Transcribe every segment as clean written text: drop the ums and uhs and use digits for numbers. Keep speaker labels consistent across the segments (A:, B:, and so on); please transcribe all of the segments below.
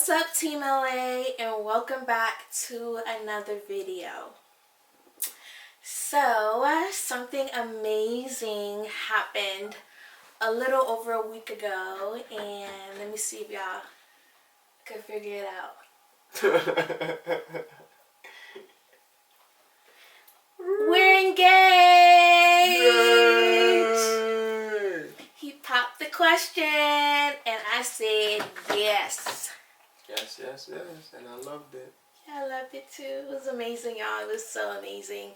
A: What's up, Team LA, and welcome back to another video. So, something amazing happened a little over a week ago, and let me see if y'all can figure it out. We're engaged! Yay! He popped the question, and I said yes.
B: Yes, and I loved it.
A: Yeah, I loved it too. It was amazing, y'all. It was so amazing.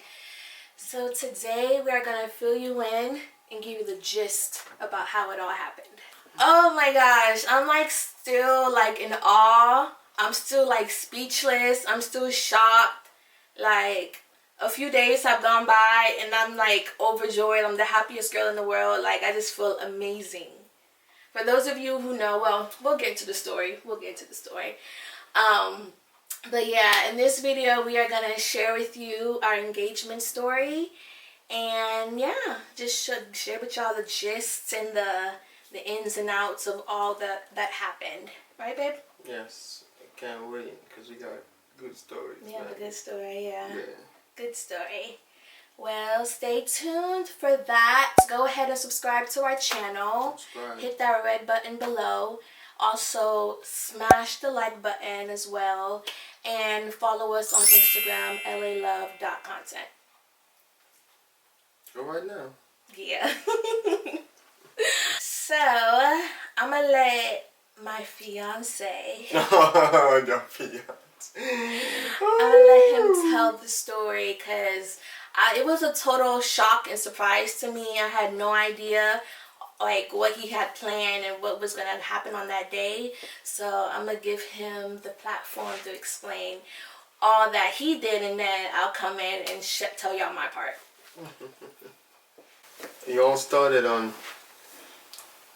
A: So today we are going to fill you in and give you the gist about how it all happened. Oh my gosh, I'm like still like in awe. I'm still like speechless. I'm still shocked. Like a few days have gone by and I'm like overjoyed. I'm the happiest girl in the world. Like I just feel amazing. For those of you who know, well, we'll get into the story. But yeah, in this video, we are going to share with you our engagement story. And yeah, just share with y'all the gists and the ins and outs of all that happened. Right, babe?
B: Yes, I can't wait because we got good stories.
A: We have a good story, yeah.
B: Yeah.
A: Good story. Well, stay tuned for that. Go ahead and subscribe to our channel. Hit that red button below. Also, smash the like button as well. And follow us on Instagram, lalove.content.
B: Go right now.
A: Yeah. So, I'm going to let my fiance.
B: Your fiance.
A: I'm going to let him tell the story because it was a total shock and surprise to me. I had no idea like what he had planned and what was going to happen on that day. So I'm going to give him the platform to explain all that he did, and then I'll come in and tell y'all my part.
B: It all started on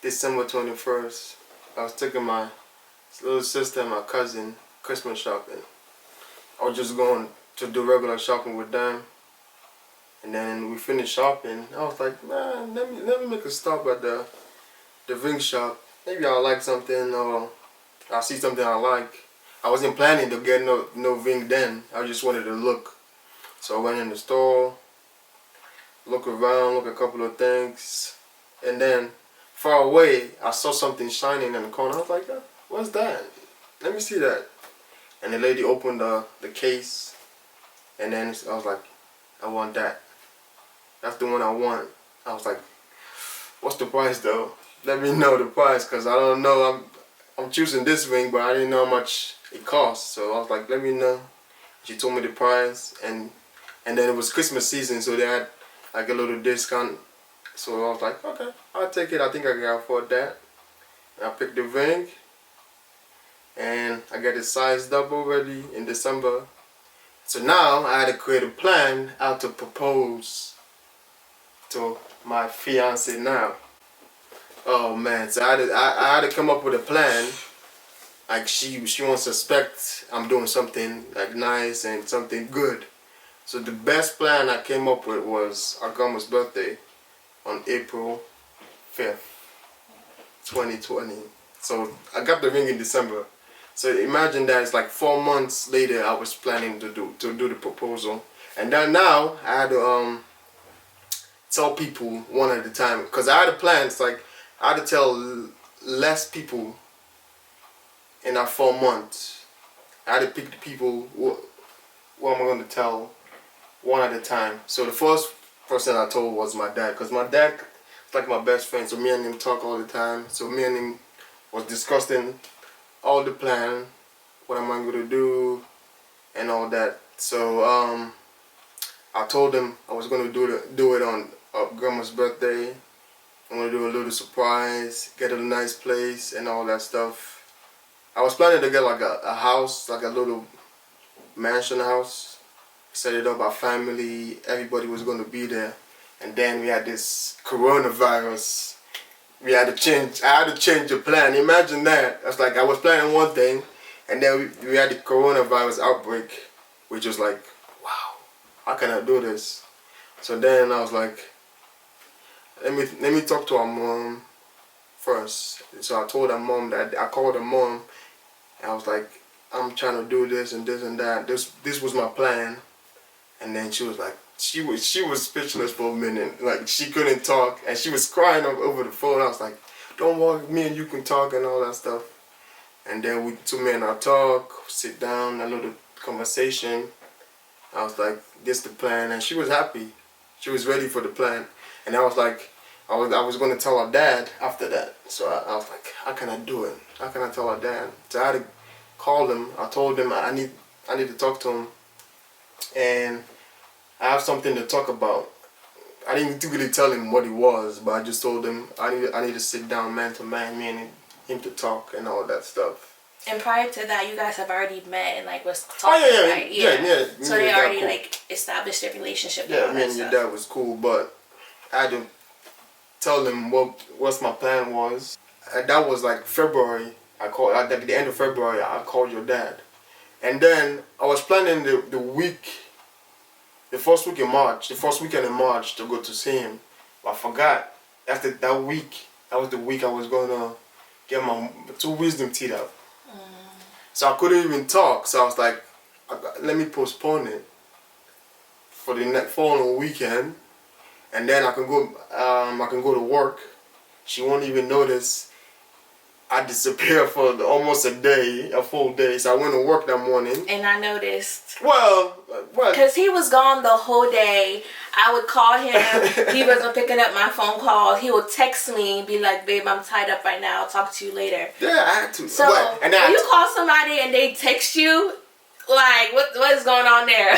B: December 21st. I was taking my little sister and my cousin Christmas shopping. I was just going to do regular shopping with them. And then we finished shopping. I was like, man, let me make a stop at the ring shop. Maybe I'll like something or I'll see something I like. I wasn't planning to get no ring then. I just wanted to look. So I went in the store, look around, look at a couple of things. And then far away, I saw something shining in the corner. I was like, what's that? Let me see that. And the lady opened the case. And then I was like, I want that. That's the one I want. I was like, what's the price though? Let me know the price because I don't know. I'm choosing this ring, but I didn't know how much it cost. So I was like, let me know. She told me the price, and then it was Christmas season, so they had like a little discount. So I was like, okay, I'll take it. I think I can afford that. And I picked the ring, and I got it sized up already in December. So now I had to create a plan how to propose to my fiance now. Oh man, so I had to come up with a plan. Like she won't suspect I'm doing something like nice and something good. So the best plan I came up with was our grandma's birthday on April 5th, 2020. So I got the ring in December. So imagine that it's like 4 months later I was planning to do the proposal. And then now I had to tell people one at a time, because I had a plan. It's like I had to tell less people in that 4 months. I had to pick the people who am I going to tell one at a time. So the first person I told was my dad, because my dad is like my best friend. So me and him talk all the time. So me and him was discussing all the plan, what am I going to do, and all that. So I told him I was going to do it on grandma's birthday. I'm going to do a little surprise, get a nice place and all that stuff. I was planning to get like a house, like a little mansion house, set it up, our family, everybody was going to be there. And then we had this coronavirus. I had to change the plan. Imagine that. It's like I was planning one thing, and then we had the coronavirus outbreak, which was like, wow, how can I do this? So then I was like, let me talk to our mom first. So I told her mom that I called her mom And I was like, I'm trying to do this and this and that. This was my plan. And then she was like, she was speechless for a minute. Like, she couldn't talk, and she was crying over the phone. I was like, don't worry, me and you can talk and all that stuff. And then we two men our talk, sit down, a little conversation. I was like, this the plan, and she was happy. She was ready for the plan. And I was like, I was going to tell her dad after that. So I was like, how can I do it? How can I tell her dad? So I had to call him. I told him I need to talk to him, and I have something to talk about. I didn't really tell him what it was, but I just told him I need to sit down man to man, me and him to talk and all that stuff.
A: And prior to that, you guys have already met and like was talking,
B: oh yeah,
A: right?
B: Yeah.
A: So they already like established their relationship.
B: Yeah, me and your dad was cool, but I had to tell him what's my plan was. And that was like February. I called at the end of February. I called your dad, and then I was planning the first weekend in March to go to see him. But I forgot. After that week, that was the week I was gonna get my 2 wisdom teeth out. So I couldn't even talk. So I was like, let me postpone it for the next following weekend, and then I can go to work. She won't even notice I disappeared for almost a full day. So I went to work that morning.
A: And I noticed.
B: Well.
A: Because he was gone the whole day. I would call him. He wasn't picking up my phone calls. He would text me, be like, babe, I'm tied up right now. I'll talk to you later.
B: Yeah, I had to.
A: So when you call somebody and they text you, like, what is going on there?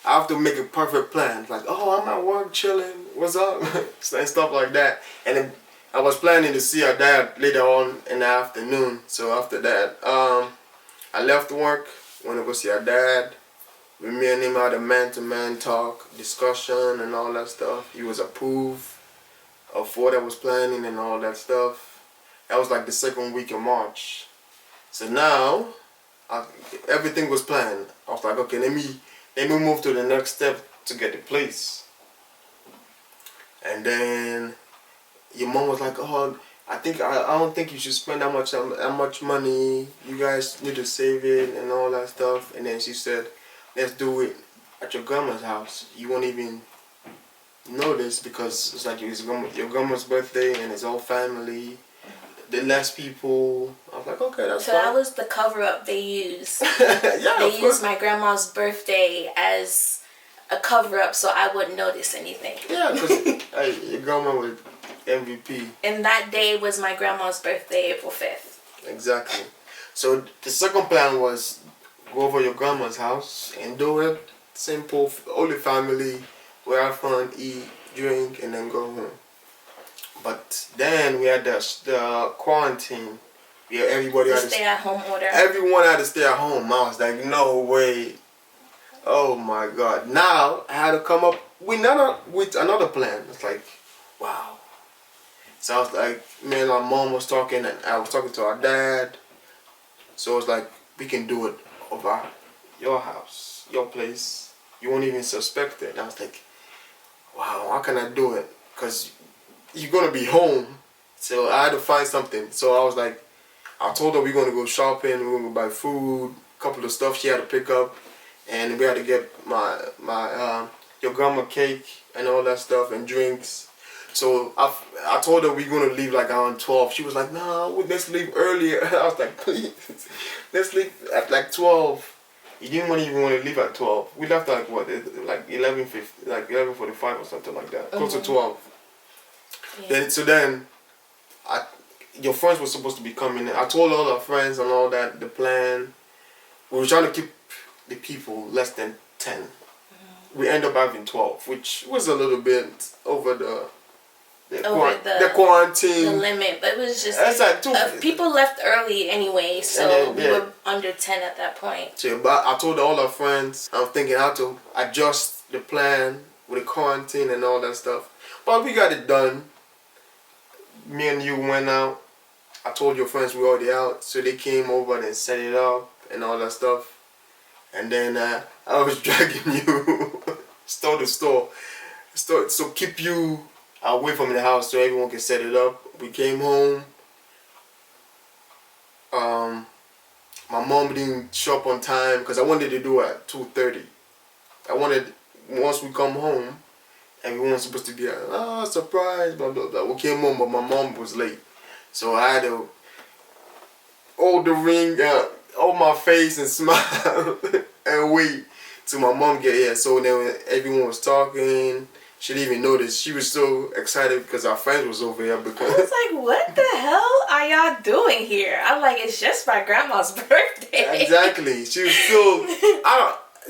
B: I have to make a perfect plan. Like, oh, I'm at work chilling. What's up? And stuff like that. And then I was planning to see her dad later on in the afternoon. So after that, I left work, went to go see her dad. Me and him had a man-to-man talk, discussion and all that stuff. He was approved of what I was planning and all that stuff. That was like the second week of March. So now, everything was planned. I was like, okay, let me move to the next step to get the place. And then your mom was like, oh, I don't think you should spend that much money. You guys need to save it and all that stuff. And then she said, let's do it at your grandma's house. You won't even notice because it's like your grandma's birthday and it's all family. The less people. I was like, okay, that's
A: so
B: fine.
A: That was the cover up they used.
B: Yeah,
A: they used my grandma's birthday as a cover up so I wouldn't notice anything.
B: Yeah, because your grandma was MVP.
A: And that day was my grandma's birthday, April 5th.
B: Exactly. So the second plan was go over your grandma's house and do it simple, only family, we have fun, eat, drink, and then go home. But then we had the quarantine. Yeah, everybody had to
A: stay at home order.
B: Everyone had to stay at home. I was like, no way. Oh my God. Now I had to come up with another plan. It's like, wow. So I was like, me and my mom was talking, and I was talking to our dad. So it was like, we can do it over your house, your place. You won't even suspect it. And I was like, wow, how can I do it? Because you're going to be home. So I had to find something. So I was like, I told her we're going to go shopping, we're going to go buy food, a couple of stuff she had to pick up. And we had to get your grandma cake and all that stuff and drinks. So I told her we're going to leave like around 12. She was like, no, let's leave earlier. I was like, please, let's leave at like 12. You didn't even want to leave at 12. We left at what, like 11:50, like 11:45 or something like that, close to 12. Yeah. Then your friends were supposed to be coming in. I told all our friends and all that, the plan. We were trying to keep the people less than 10. We ended up having 12, which was a little bit over the quarantine.
A: The limit, but it was just like people left early anyway, so we were under 10 at that point. So,
B: but I told all our friends, I'm thinking how to adjust the plan with the quarantine and all that stuff. But we got it done. Me and you went out. I told your friends we were already out, so they came over and set it up and all that stuff. And then I was dragging you store to store, so keep you away from the house so everyone can set it up. We came home. my mom didn't show up on time because I wanted to do it at 2:30. I wanted, once we come home, everyone's supposed to be like, oh, surprise, blah, blah, blah. We came home, but my mom was late. So I had to hold the ring, hold my face and smile and wait till my mom get here. So then when everyone was talking, she didn't even notice. She was so excited because our friend was over here. Because
A: I was like, what the hell are y'all doing here? I'm like, it's just my grandma's birthday.
B: Exactly. She was still,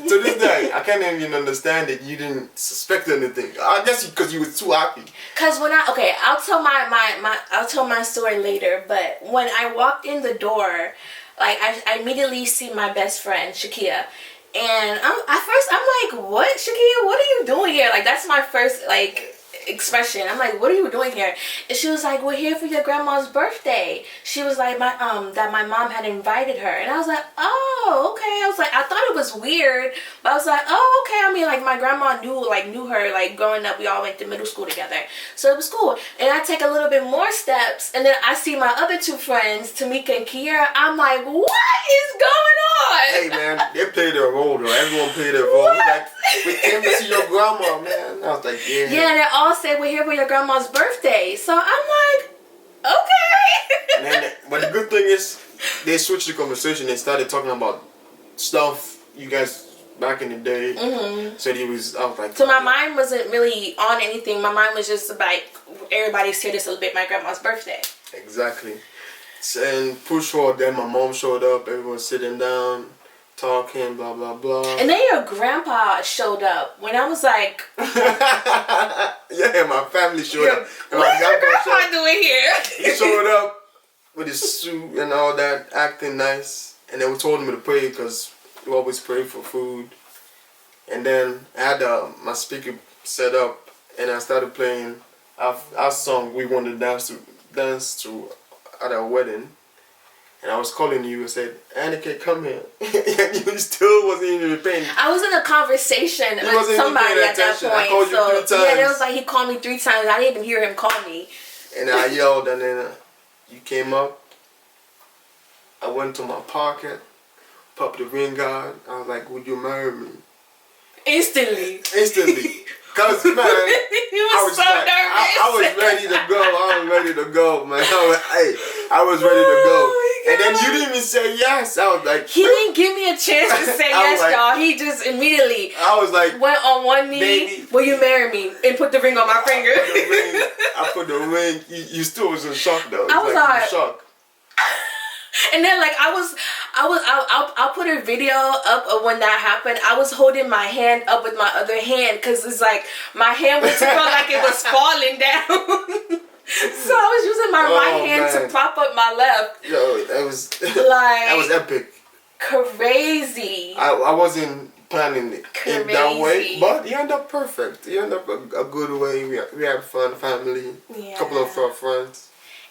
B: to this day, I can't even understand it. You didn't suspect anything. I guess because you were too happy.
A: Cause when I'll tell I'll tell my story later. But when I walked in the door, like I immediately see my best friend Shakia, and at first I'm like, what, Shakia? What are you doing here? Like that's my first like expression. I'm like, what are you doing here? And she was like, we're here for your grandma's birthday. She was like, that my mom had invited her. And I was like, oh, okay. I was like, I thought it was weird, but I was like, oh, okay. I mean, like my grandma knew her, like growing up, we all went to middle school together, so it was cool. And I take a little bit more steps, and then I see my other two friends, Tamika and Kiera. I'm like, what is going on?
B: Hey man, they played their role though. Everyone played their role. Like, we came to see your grandma, man. I was like, yeah.
A: Yeah, they all said we're here for your grandma's birthday. So I'm like, okay.
B: And then, but the good thing is, they switched the conversation. They started talking about stuff you guys back in the day.
A: Mm-hmm.
B: So I was like,
A: so my mind wasn't really on anything. My mind was just like, everybody's here to celebrate my grandma's birthday.
B: Exactly. And push forward, then my mom showed up. Everyone sitting down, talking, blah blah blah.
A: And then your grandpa showed up when I was like,
B: yeah, my family showed up. And
A: what's your grandpa doing here?
B: He showed up with his suit and all that, acting nice. And then we told him to pray because we always pray for food. And then I had my speaker set up, and I started playing our song we wanted to dance to at our wedding. And I was calling you and said, Anikeh, come here. And you still wasn't even paying.
A: I was in a conversation with somebody at that point.
B: I called you 3 times.
A: Yeah, it was like he called me 3 times. I didn't even hear him call me.
B: And I yelled, and then you came up. I went to my pocket, popped the ring out. I was like, would you marry me?
A: Instantly.
B: Because, man, I was so nervous. I was ready to go. Man. I was ready to go. And then you didn't even say yes. I was like...
A: He didn't give me a chance to say yes, like, y'all. He just immediately...
B: I was like...
A: Went on one knee. Baby, will you marry me? And put the ring on my finger.
B: I put the ring. You still was in shock, though.
A: I was like...
B: in shock.
A: And then like I'll put a video up of when that happened. I was holding my hand up with my other hand because it's like my hand was felt like it was falling down. So I was using my right hand to prop up my left.
B: Yo, that was
A: like
B: that was epic.
A: Crazy.
B: I wasn't planning it in that way, but it ended up perfect. It ended up a good way. We had fun, family, a couple of our friends.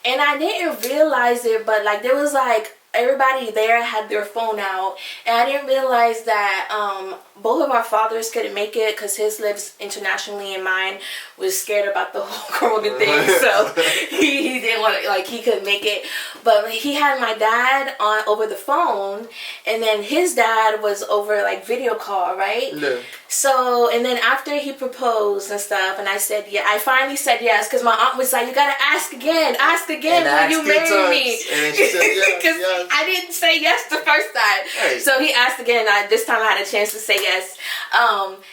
A: And I didn't realize it, but like there was like everybody there had their phone out, and I didn't realize that both of our fathers couldn't make it because his lives internationally and mine was scared about the whole corona thing, so he didn't want to, like, he couldn't make it. But he had my dad on over the phone, and then his dad was over like video call, right?
B: Yeah.
A: So, and then after he proposed and stuff, and I said, yeah, I finally said yes, because my aunt was like, you gotta ask again, will you marry me?
B: And then she said yes, yes.
A: I didn't say yes the first time.
B: Hey.
A: So he asked again, this time I had a chance to say yes.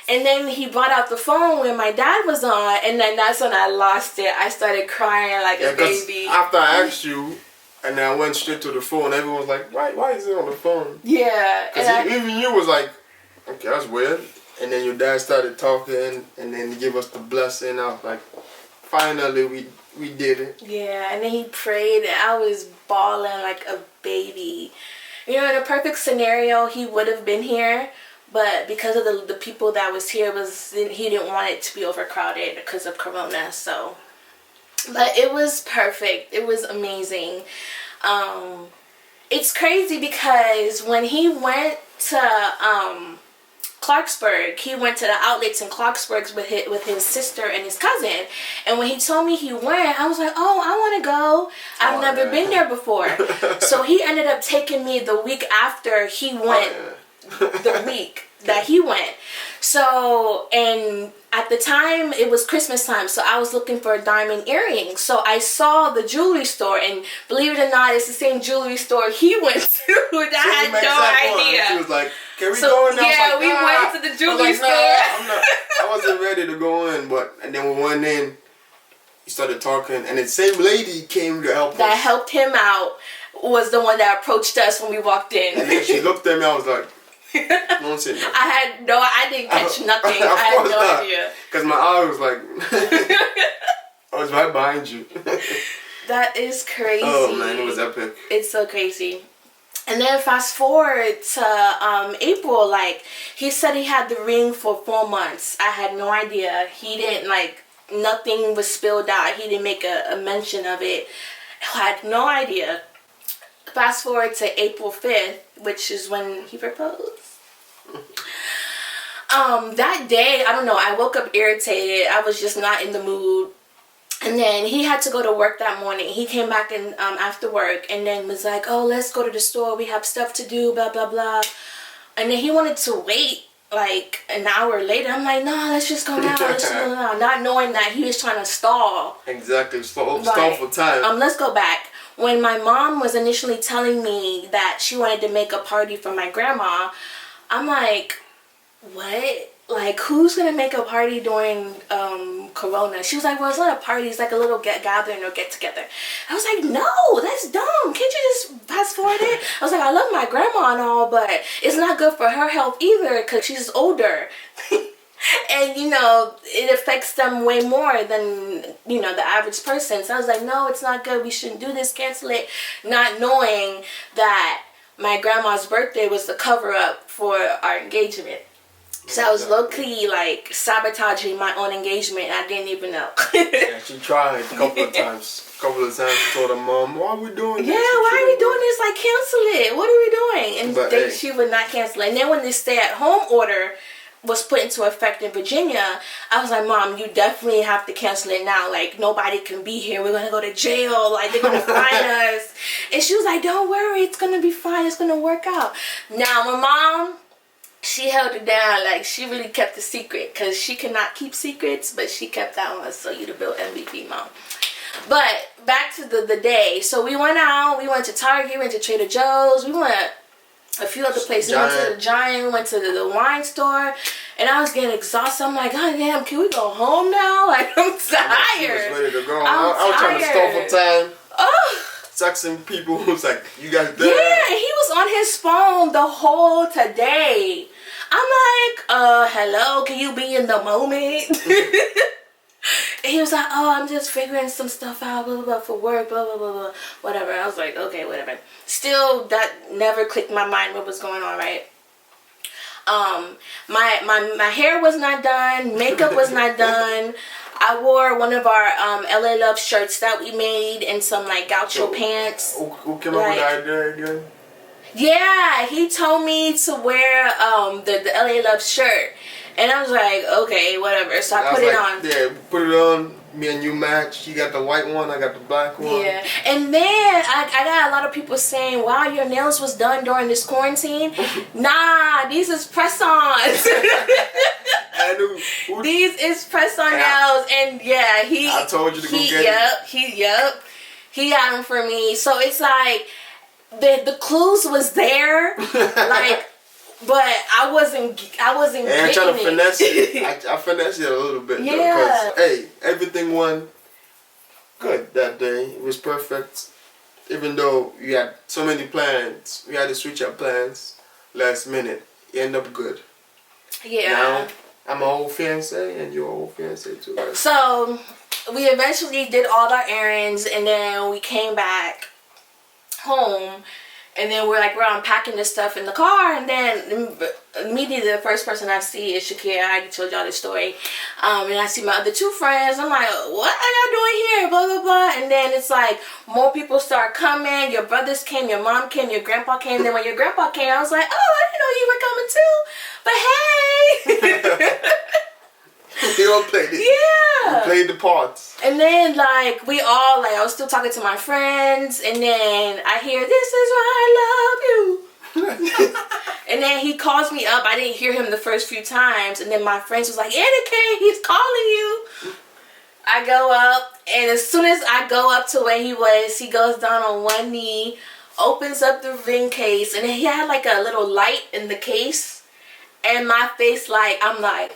A: And then he brought out the phone when my dad was on, and then that's when I lost it. I started crying like a baby.
B: After I asked you, and then I went straight to the phone, everyone was like, why is it on the phone?
A: Yeah.
B: Because even you was like, okay, that's weird. And then your dad started talking, and then he gave us the blessing. I was like, finally, we did it.
A: Yeah, and then he prayed, and I was bawling like a baby. You know, in a perfect scenario, he would have been here, but because of the people that was here, he didn't want it to be overcrowded because of Corona. So, but it was perfect. It was amazing. It's crazy because when he went to Clarksburg. He went to the outlets in Clarksburg with his sister and his cousin. And when he told me he went, I was like, oh, I want to go. I've never been there before. So he ended up taking me the week after he went, the week that he went. So, and at the time, it was Christmas time, so I was looking for a diamond earring. So I saw the jewelry store, and believe it or not, it's the same jewelry store he went to. I had no idea.
B: She was like, can we go in?
A: Yeah, we went to the jewelry store.
B: I wasn't ready to go in, and then we went in, he started talking, and the same lady came to help us.
A: That helped him out was the one that approached us when we walked in.
B: And then she looked at me, I was like, don't say nothing.
A: I didn't catch nothing. I had no idea.
B: Because my eye was like, I was right behind you.
A: That is crazy.
B: Oh man, it was epic.
A: It's so crazy. And then fast forward to April, like, he said he had the ring for 4 months. I had no idea. He didn't, like, nothing was spilled out. He didn't make a mention of it. I had no idea. Fast forward to April 5th, which is when he proposed. That day, I don't know, I woke up irritated. I was just not in the mood. And then he had to go to work that morning. He came back in after work and then was like, oh, let's go to the store. We have stuff to do, blah, blah, blah. And then he wanted to wait like an hour later. I'm like, no, let's just go now. Let's just go now. Not knowing that he was trying to stall.
B: Exactly. Stall for time.
A: Let's go back. When my mom was initially telling me that she wanted to make a party for my grandma, I'm like, what? Like, who's going to make a party during Corona? She was like, well, it's not a party. It's like a little gathering or get-together. I was like, no, that's dumb. Can't you just fast forward it? I was like, I love my grandma and all, but it's not good for her health either because she's older. And, you know, it affects them way more than, you know, the average person. So I was like, no, it's not good. We shouldn't do this. Cancel it. Not knowing that my grandma's birthday was the cover-up for our engagement. So I was low-key, like, sabotaging my own engagement. I didn't even know.
B: Yeah, she tried a couple of times. She told her mom, why are we doing this?
A: Yeah, why are we doing this? Like, cancel it. What are we doing? And she would not cancel it. And then when this stay-at-home order was put into effect in Virginia, I was like, Mom, you definitely have to cancel it now. Like, nobody can be here. We're going to go to jail. Like, they're going to fine us. And she was like, don't worry. It's going to be fine. It's going to work out. Now, my mom, she held it down. Like, she really kept the secret because she cannot keep secrets, but she kept that one. So you the built MVP, Mom. But back to the day. So we went out. We went to Target. We went to Trader Joe's. We went a few other places. We went to the Giant. We went to the wine store. And I was getting exhausted. I'm like, God damn, can we go home now? Like, I'm tired.
B: She was ready to go. I was trying to stall for time.
A: Oh.
B: Texting people who's like, you guys there?
A: Yeah, and he was on his phone the whole today. I'm like, hello, can you be in the moment? And he was like, oh, I'm just figuring some stuff out, blah, blah, blah, for work, blah, blah, blah, blah, whatever. I was like, okay, whatever. Still, that never clicked in my mind what was going on, right? My hair was not done, makeup was not done. I wore one of our LA Love shirts that we made and some like gaucho pants.
B: Who came up with the idea again?
A: Yeah, he told me to wear the LA Love shirt. And I was like, okay, whatever. So I put it on.
B: Yeah, put it on. Me and you match. You got the white one, I got the black one.
A: Yeah. And then I got a lot of people saying, wow, your nails was done during this quarantine. Nah, these is press-ons. These is press-on nails. And yeah,
B: I told you to go get
A: it. He got them for me. So it's like, the clues was there. Like, but I wasn't getting it.
B: Trying to finesse it. I finessed it a little bit.
A: Yeah.
B: Because, hey, everything went good that day. It was perfect. Even though we had so many plans, we had to switch up plans last minute. It ended up good.
A: Yeah.
B: Now, I'm an old fiancé and you're an old fiancé too, right?
A: So, we eventually did all our errands and then we came back home. And then we're unpacking this stuff in the car, and then immediately the first person I see is Shakira. I already told y'all this story. And I see my other two friends. I'm like, what are y'all doing here? Blah, blah, blah. And then it's like more people start coming. Your brothers came, your mom came, your grandpa came. Then when your grandpa came, I was like, oh, I didn't know you were coming too. But hey.
B: They all played it.
A: Yeah.
B: We played the parts.
A: And then like we all like I was still talking to my friends, and then I hear "This is why I love you." And then he calls me up. I didn't hear him the first few times, and then my friends was like, "Anikeh, he's calling you." I go up, and as soon as I go up to where he was, he goes down on one knee, opens up the ring case, and he had like a little light in the case, and my face I'm like.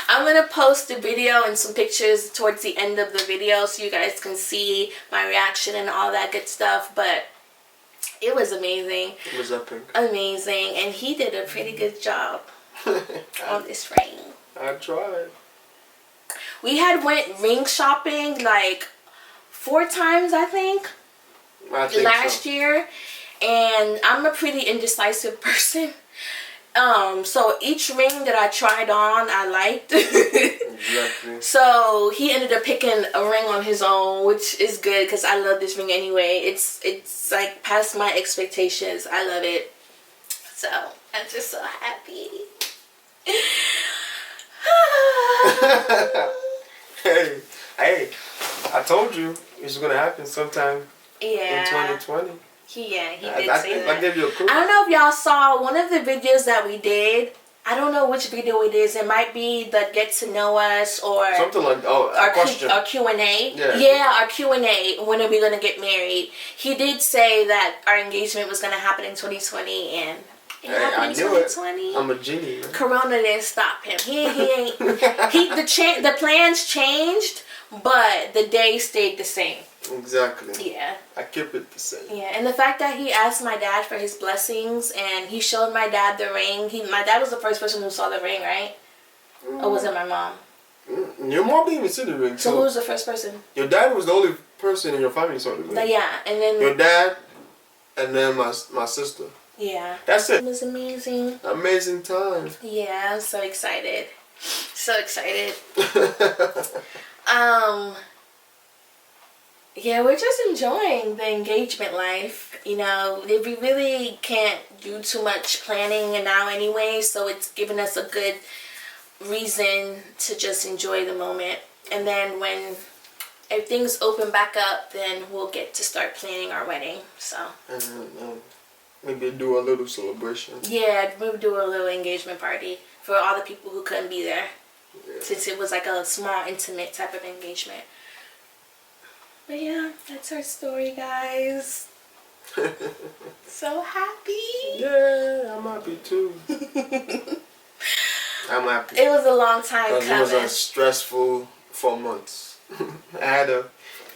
A: I'm gonna post the video and some pictures towards the end of the video so you guys can see my reaction and all that good stuff, but it was amazing.
B: It was epic.
A: Amazing, and he did a pretty good job on this ring.
B: I tried.
A: We had went ring shopping like 4 times, I think last year, and I'm a pretty indecisive person. So each ring that I tried on, I liked.
B: Exactly.
A: So he ended up picking a ring on his own, which is good because I love this ring anyway. It's like past my expectations. I love it. So I'm just so happy.
B: hey, I told you it was gonna happen sometime
A: Yeah.
B: in 2020.
A: He did say that.
B: I gave you a clue.
A: I don't know if y'all saw one of the videos that we did. I don't know which video it is. It might be the Get to Know Us or
B: something like our question.
A: Our Q&A.
B: Yeah,
A: our Q&A. When are we gonna get married? He did say that our engagement was gonna happen in 2020, and it happened in 2020.
B: I'm a genie. Man.
A: Corona didn't stop him. He ain't. The plans changed, but the day stayed the same.
B: Exactly.
A: Yeah.
B: I kept it the same.
A: Yeah, and the fact that he asked my dad for his blessings and he showed my dad the ring. My dad was the first person who saw the ring, right? Or was it my mom?
B: Your mom didn't even see the ring.
A: So who was the first person?
B: Your dad was the only person in your family who saw the ring.
A: Yeah, and then
B: your dad, and then my sister.
A: Yeah.
B: That's it.
A: It was amazing.
B: Amazing time.
A: Yeah, I'm so excited. So excited. Yeah, we're just enjoying the engagement life. You know, we really can't do too much planning now anyway, so it's given us a good reason to just enjoy the moment. And then when things open back up, then we'll get to start planning our wedding. So
B: maybe do a little celebration.
A: Yeah, we'll do a little engagement party for all the people who couldn't be there.
B: Yeah.
A: Since it was like a small, intimate type of engagement. But yeah, that's our story, guys. So happy.
B: Yeah, I'm happy too. I'm happy.
A: It was a long time coming.
B: It was a stressful 4 months. I had to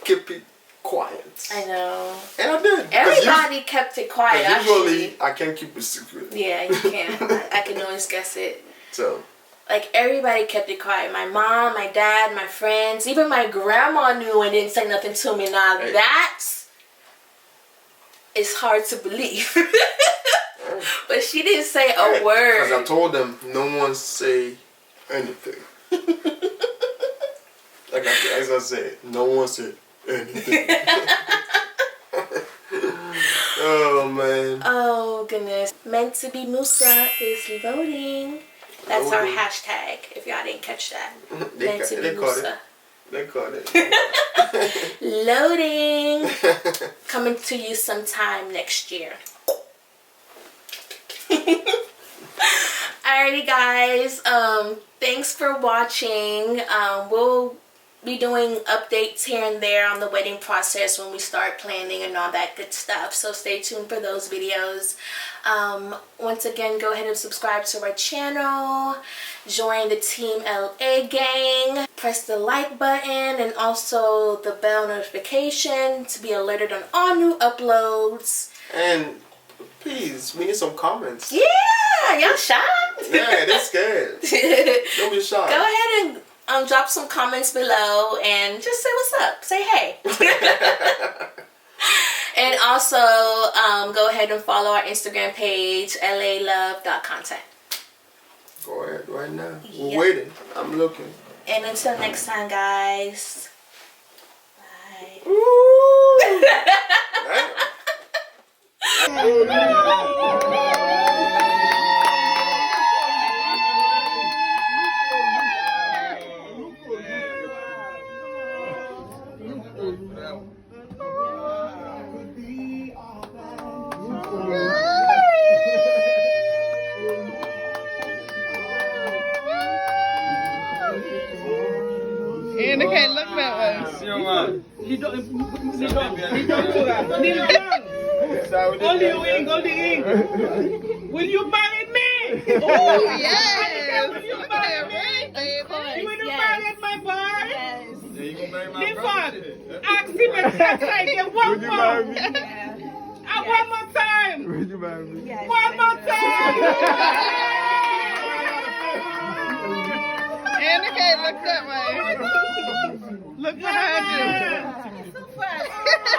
B: keep it quiet.
A: I know.
B: And I did.
A: Everybody kept it quiet.
B: Usually, I can't keep it secret.
A: Yeah, you can't. I can always guess it.
B: So.
A: Like, everybody kept it quiet. My mom, my dad, my friends, even my grandma knew and didn't say nothing to me. Now, that is hard to believe. But she didn't say a word.
B: Because I told them, no one say anything. As I said, no one said anything. Oh, man.
A: Oh, goodness. Meant to be Musa is loading. That's our hashtag, if y'all didn't catch that.
B: They caught it. They caught it.
A: Loading. Coming to you sometime next year. Alrighty, guys. Thanks for watching. We'll be doing updates here and there on the wedding process when we start planning and all that good stuff. So stay tuned for those videos. Once again, go ahead and subscribe to our channel. Join the Team LA gang. Press the like button and also the bell notification to be alerted on all new uploads.
B: And please, we need some comments.
A: Yeah, y'all shy?
B: Yeah, they're scared. Don't be shy.
A: Go ahead and drop some comments below and just say what's up. Say hey. And also, go ahead and follow our Instagram page, lalove.content.
B: Go ahead right now. We're waiting. I'm looking.
A: And until next time, guys. Bye.
B: Ooh.
C: your man. He don't do that. Kneel down. Hold the ring, hold the ring. Will you marry me?
D: Oh, yes.
C: Will you marry me? Will you marry my boy?
D: Yes.
C: Linford, ask him exactly again one more. And one more time.
B: Will you marry me?
D: Yes.
C: One more time.
D: Anikeh, look that way. Look behind you.
C: Yeah.